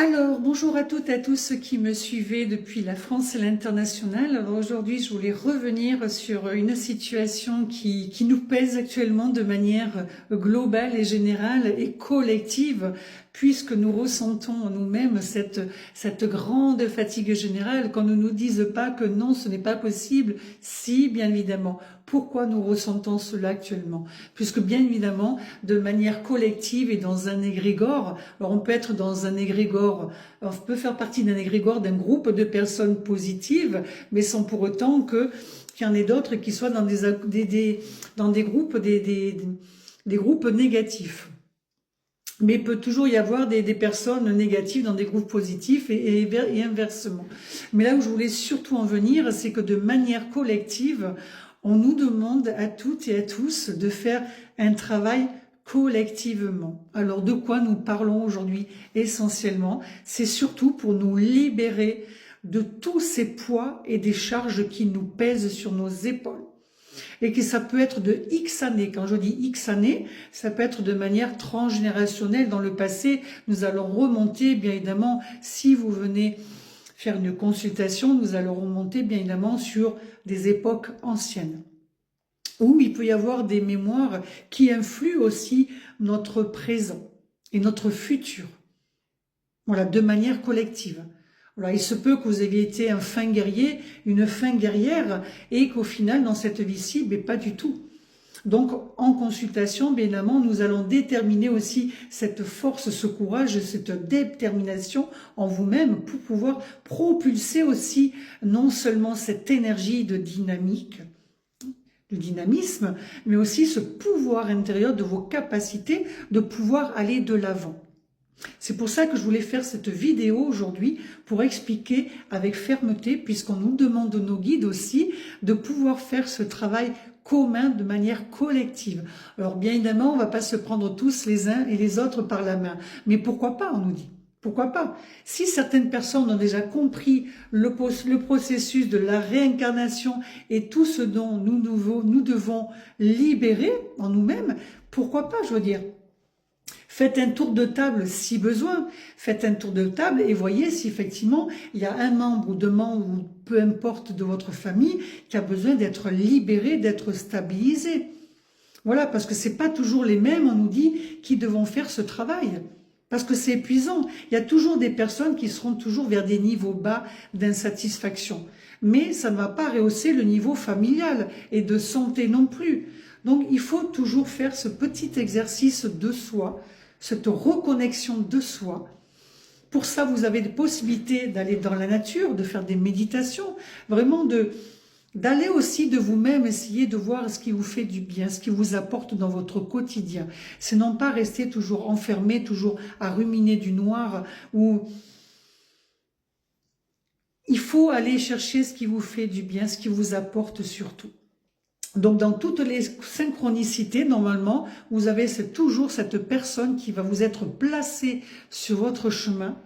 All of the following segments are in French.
Alors, bonjour à toutes et à tous ceux qui me suivaient depuis la France et l'international. Alors aujourd'hui, je voulais revenir sur une situation qui nous pèse actuellement de manière globale et générale et collective, puisque nous ressentons en nous-mêmes cette grande fatigue générale, qu'on ne nous dise pas que non, ce n'est pas possible. Si, bien évidemment. Pourquoi nous ressentons cela actuellement? Puisque bien évidemment, de manière collective et dans un égrégore, alors on peut être dans un égrégore, on peut faire partie d'un égrégore d'un groupe de personnes positives, mais sans pour autant qu'il y en ait d'autres qui soient dans des groupes, des groupes négatifs. Mais il peut toujours y avoir des personnes négatives dans des groupes positifs et inversement. Mais là où je voulais surtout en venir, c'est que de manière collective, on nous demande à toutes et à tous de faire un travail collectivement. Alors de quoi nous parlons aujourd'hui essentiellement? C'est surtout pour nous libérer de tous ces poids et des charges qui nous pèsent sur nos épaules. Et que ça peut être de X années. Quand je dis X années, ça peut être de manière transgénérationnelle. Dans le passé, nous allons remonter, bien évidemment, si vous venez faire une consultation, nous allons remonter, bien évidemment, sur des époques anciennes, où il peut y avoir des mémoires qui influent aussi notre présent et notre futur. Voilà, de manière collective. Voilà, il se peut que vous ayez été un fin guerrier, une fin guerrière, et qu'au final, dans cette vie-ci, mais pas du tout. Donc, en consultation, bien évidemment, nous allons déterminer aussi cette force, ce courage, cette détermination en vous-même pour pouvoir propulser aussi non seulement cette énergie de dynamique, de dynamisme, mais aussi ce pouvoir intérieur de vos capacités de pouvoir aller de l'avant. C'est pour ça que je voulais faire cette vidéo aujourd'hui pour expliquer avec fermeté, puisqu'on nous demande de nos guides aussi de pouvoir faire ce travail commun de manière collective. Alors bien évidemment, on ne va pas se prendre tous les uns et les autres par la main, mais pourquoi pas, on nous dit. Pourquoi pas? Si certaines personnes ont déjà compris le processus de la réincarnation et tout ce dont nous devons libérer en nous-mêmes, pourquoi pas, je veux dire. Faites un tour de table si besoin, faites un tour de table et voyez si effectivement il y a un membre ou deux membres ou peu importe de votre famille qui a besoin d'être libéré, d'être stabilisé. Voilà, parce que c'est pas toujours les mêmes, on nous dit, qui devront faire ce travail. Parce que c'est épuisant. Il y a toujours des personnes qui seront toujours vers des niveaux bas d'insatisfaction. Mais ça ne va pas rehausser le niveau familial et de santé non plus. Donc il faut toujours faire ce petit exercice de soi, cette reconnexion de soi. Pour ça, vous avez des possibilités d'aller dans la nature, de faire des méditations, vraiment d'aller aussi de vous-même essayer de voir ce qui vous fait du bien, ce qui vous apporte dans votre quotidien. C'est non pas rester toujours enfermé, toujours à ruminer du noir, ou il faut aller chercher ce qui vous fait du bien, ce qui vous apporte surtout. Donc, dans toutes les synchronicités, normalement, vous avez toujours cette personne qui va vous être placée sur votre chemin,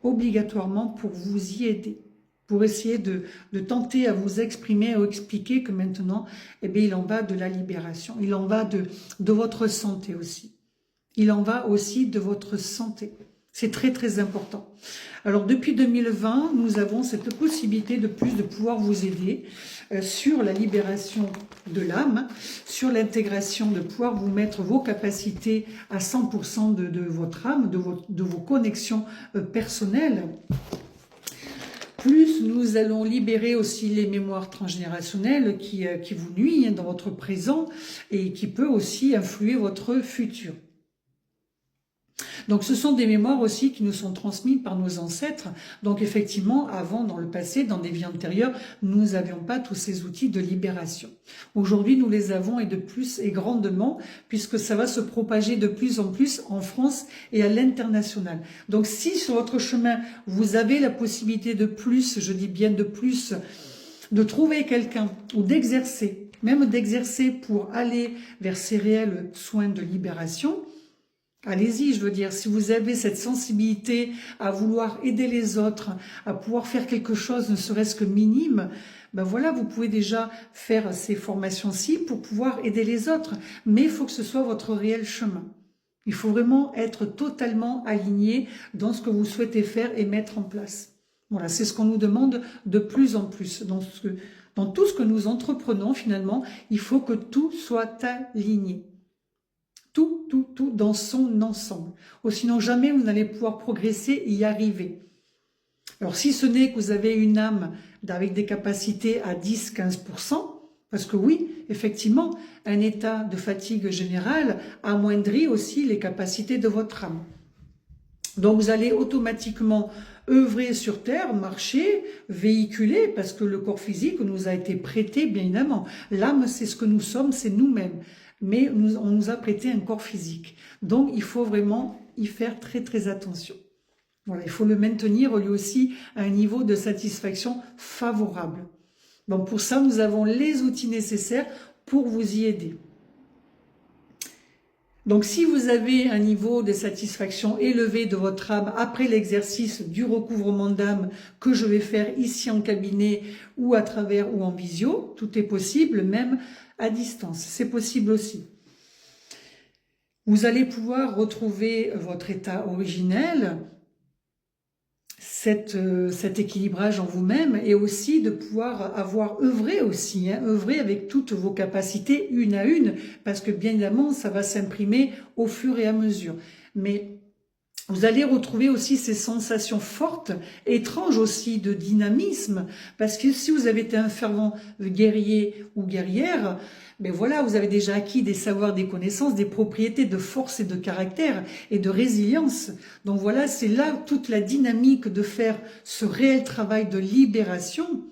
obligatoirement pour vous y aider, pour essayer de tenter à vous exprimer, à expliquer que maintenant, eh bien, il en va de la libération, il en va de votre santé aussi. Il en va aussi de votre santé. C'est très très important. Alors depuis 2020, nous avons cette possibilité de plus de pouvoir vous aider sur la libération de l'âme, sur l'intégration, de pouvoir vous mettre vos capacités à 100% de votre âme, de vos connexions personnelles. Plus nous allons libérer aussi les mémoires transgénérationnelles qui vous nuisent dans votre présent et qui peut aussi influer votre futur. Donc ce sont des mémoires aussi qui nous sont transmises par nos ancêtres. Donc effectivement, avant, dans le passé, dans des vies antérieures, nous n'avions pas tous ces outils de libération. Aujourd'hui, nous les avons et de plus et grandement, puisque ça va se propager de plus en plus en France et à l'international. Donc si sur votre chemin, vous avez la possibilité de plus, je dis bien de plus, de trouver quelqu'un ou d'exercer, même d'exercer pour aller vers ces réels soins de libération, allez-y, je veux dire, si vous avez cette sensibilité à vouloir aider les autres, à pouvoir faire quelque chose, ne serait-ce que minime, ben voilà, vous pouvez déjà faire ces formations-ci pour pouvoir aider les autres. Mais il faut que ce soit votre réel chemin. Il faut vraiment être totalement aligné dans ce que vous souhaitez faire et mettre en place. Voilà, c'est ce qu'on nous demande de plus en plus. Dans tout ce que nous entreprenons, finalement, il faut que tout soit aligné. Tout dans son ensemble. Ou sinon, jamais vous n'allez pouvoir progresser et y arriver. Alors, si ce n'est que vous avez une âme avec des capacités à 10-15%, parce que oui, effectivement, un état de fatigue générale amoindrit aussi les capacités de votre âme. Donc, vous allez automatiquement œuvrer sur Terre, marcher, véhiculer, parce que le corps physique nous a été prêté, bien évidemment. L'âme, c'est ce que nous sommes, c'est nous-mêmes. Mais on nous a prêté un corps physique. Donc, il faut vraiment y faire très attention. Voilà, il faut le maintenir lui aussi à un niveau de satisfaction favorable. Donc, pour ça, nous avons les outils nécessaires pour vous y aider. Donc, si vous avez un niveau de satisfaction élevé de votre âme après l'exercice du recouvrement d'âme que je vais faire ici en cabinet ou à travers ou en visio, tout est possible, même à distance. C'est possible aussi. Vous allez pouvoir retrouver votre état originel, cet équilibrage en vous-même et aussi de pouvoir avoir œuvré aussi, œuvré avec toutes vos capacités une à une, parce que bien évidemment, ça va s'imprimer au fur et à mesure. Mais vous allez retrouver aussi ces sensations fortes, étranges aussi de dynamisme, parce que si vous avez été un fervent guerrier ou guerrière, ben voilà, vous avez déjà acquis des savoirs, des connaissances, des propriétés de force et de caractère et de résilience. Donc voilà, c'est là toute la dynamique de faire ce réel travail de libération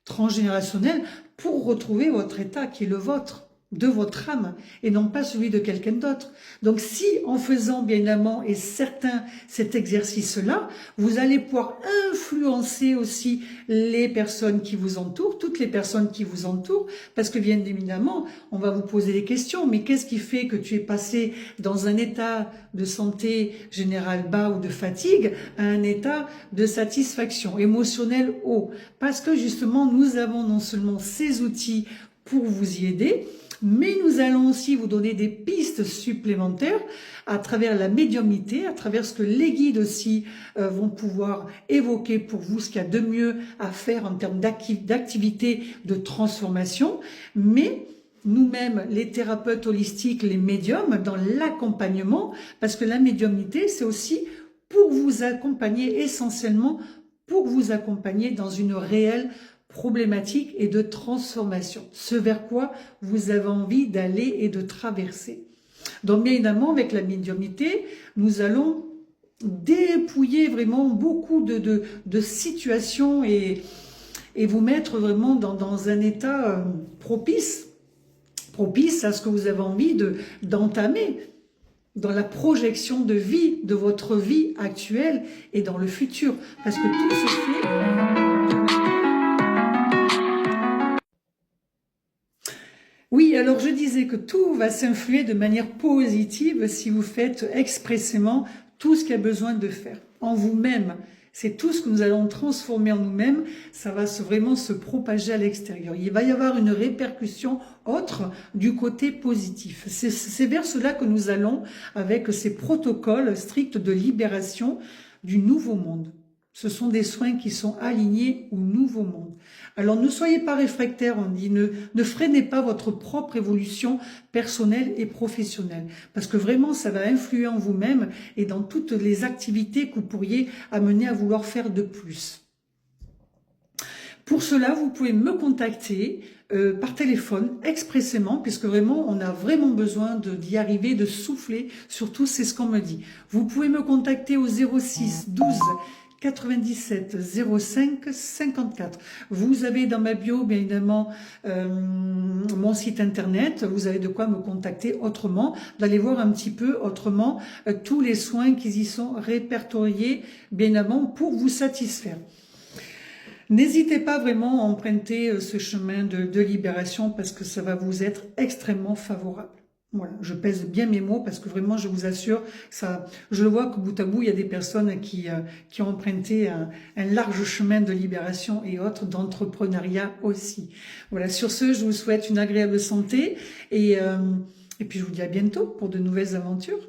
transgénérationnelle pour retrouver votre état qui est le vôtre, de votre âme, et non pas celui de quelqu'un d'autre. Donc si, en faisant bien évidemment et certain cet exercice-là, vous allez pouvoir influencer aussi les personnes qui vous entourent, toutes les personnes qui vous entourent, parce que bien évidemment, on va vous poser des questions, mais qu'est-ce qui fait que tu es passé dans un état de santé générale bas ou de fatigue à un état de satisfaction émotionnelle haut? Parce que justement, nous avons non seulement ces outils pour vous y aider, mais nous allons aussi vous donner des pistes supplémentaires à travers la médiumnité, à travers ce que les guides aussi vont pouvoir évoquer pour vous, ce qu'il y a de mieux à faire en termes d'activité de transformation, mais nous-mêmes, les thérapeutes holistiques, les médiums, dans l'accompagnement, parce que la médiumnité, c'est aussi pour vous accompagner, essentiellement pour vous accompagner dans une réelle problématique et de transformation, ce vers quoi vous avez envie d'aller et de traverser. Donc bien évidemment, avec la médiumnité, nous allons dépouiller vraiment beaucoup de situations et vous mettre vraiment dans un état propice à ce que vous avez envie d'entamer dans la projection de vie, de votre vie actuelle et dans le futur. Parce que tout se fait... Oui, alors je disais que tout va s'influer de manière positive si vous faites expressément tout ce qu'il y a besoin de faire en vous-même. C'est tout ce que nous allons transformer en nous-mêmes, ça va vraiment se propager à l'extérieur. Il va y avoir une répercussion autre du côté positif. C'est vers cela que nous allons avec ces protocoles stricts de libération du nouveau monde. Ce sont des soins qui sont alignés au nouveau monde. Alors ne soyez pas réfractaires, on dit, ne freinez pas votre propre évolution personnelle et professionnelle, parce que vraiment ça va influer en vous-même et dans toutes les activités que vous pourriez amener à vouloir faire de plus. Pour cela, vous pouvez me contacter par téléphone expressément, puisque vraiment on a vraiment besoin d'y arriver, de souffler, surtout c'est ce qu'on me dit. Vous pouvez me contacter au 06 12 97 05 54. Vous avez dans ma bio, bien évidemment, mon site internet. Vous avez de quoi me contacter autrement, d'aller voir un petit peu autrement tous les soins qui y sont répertoriés, bien évidemment, pour vous satisfaire. N'hésitez pas vraiment à emprunter ce chemin de libération parce que ça va vous être extrêmement favorable. Voilà, je pèse bien mes mots parce que vraiment, je vous assure, ça, je le vois que bout à bout, il y a des personnes qui ont emprunté un large chemin de libération et autres, d'entrepreneuriat aussi. Voilà, sur ce, je vous souhaite une agréable santé et puis je vous dis à bientôt pour de nouvelles aventures.